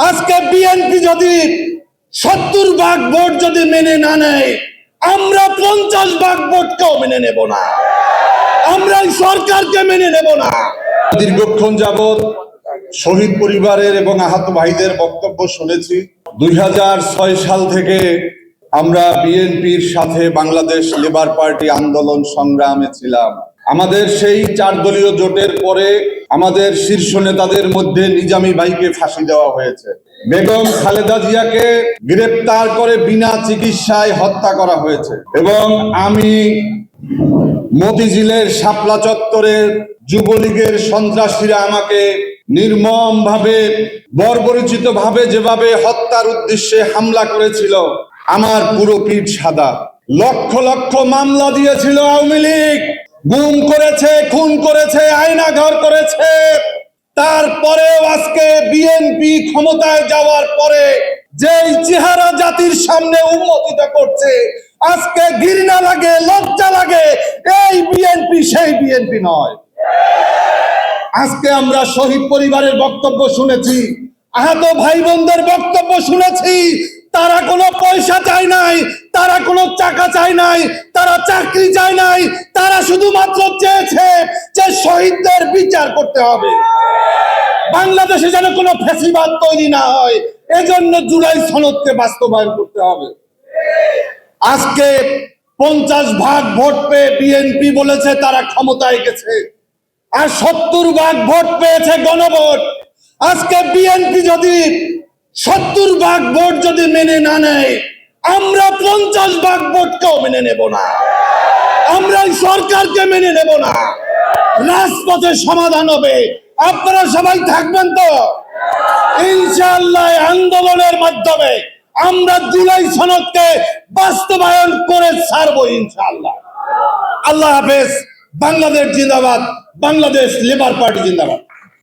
আজকে বিএনপি যদি 70 ভাগ ভোট যদি মেনে না নেয়, আমরা 50 ভাগ ভোটকেও মেনে নেব না, আমরা এই সরকারকে মেনে নেব না। দীর্ঘক্ষণ যাবৎ শহীদ পরিবারের এবং আহত ভাইদের বক্তব্য শুনেছি। 2006 সাল থেকে আমরা বিএনপির সাথে বাংলাদেশ লেবার পার্টি আন্দোলন সংগ্রামে ছিলাম। আমাদের সেই 4 দলীয় জোটের পরে আমাদের শীর্ষ নেতাদের মধ্যে নিজামী ভাইকে ফাঁসি দেওয়া হয়েছে, বেগম খালেদা জিয়াকে গ্রেপ্তার করে বিনা চিকিৎসায় হত্যা করা হয়েছে, এবং আমি মতিঝিলের শাপলা চত্বরের যুবলীগের সন্ত্রাসীরা আমাকে নির্মম ভাবে বর্বরোচিত ভাবে যেভাবে হত্যার উদ্দেশ্যে হামলা করেছিল, আমার পুরো পিঠ সাদা। লক্ষ লক্ষ মামলা দিয়েছিল আওয়ামী লীগ, গুম করেছে, খুন করেছে, আয়নাঘর করেছে। তারপরেও আজকে বিএনপি ক্ষমতায় যাওয়ার পরে যেই চেহারা জাতির সামনে উন্মোচিত করছে, আজকে ঘৃণা লাগে, লজ্জা লাগে। এই বিএনপি সেই বিএনপি নয়। আজকে আমরা শহীদ পরিবারের বক্তব্য শুনেছি, আহত ভাই বোনদের বক্তব্য শুনেছি। তারা কোনো পয়সা চায় নাই, তারা কোনো টাকা চায় নাই, তারা চাকরি চায় নাই, তারা শুধুমাত্র চেয়েছে যে শহীদদের বিচার করতে হবে, বাংলাদেশে যেন কোনো ফ্যাসিবাদ তৈরি না হয়, এজন্য জুলাই সনদকে বাস্তবায়ন করতে হবে। আজকে 50 ভাগ ভোট পেয়ে বিএনপি বলেছে তারা ক্ষমতায় গেছে, আর 70 ভাগ ভোট পেয়েছে গণভোট। আজকে বিএনপি যদি 70 ভাগ ভোট যদি মেনে না নেয়, আমরা 50 ভাগ ভোটকেও মেনে নেব না, আমরা এই সরকারকে মেনে নেব না। রাজপথে সমাধান হবে, আপনারা সবাই থাকবেন তো ইনশাআল্লাহ। আন্দোলনের মাধ্যমে আমরা জুলাই সনদকে বাস্তবায়ন করে ছাড়বো ইনশাআল্লাহ। আল্লাহ হাফেজ। বাংলাদেশ জিন্দাবাদ, বাংলাদেশ লেবার পার্টি জিন্দাবাদ।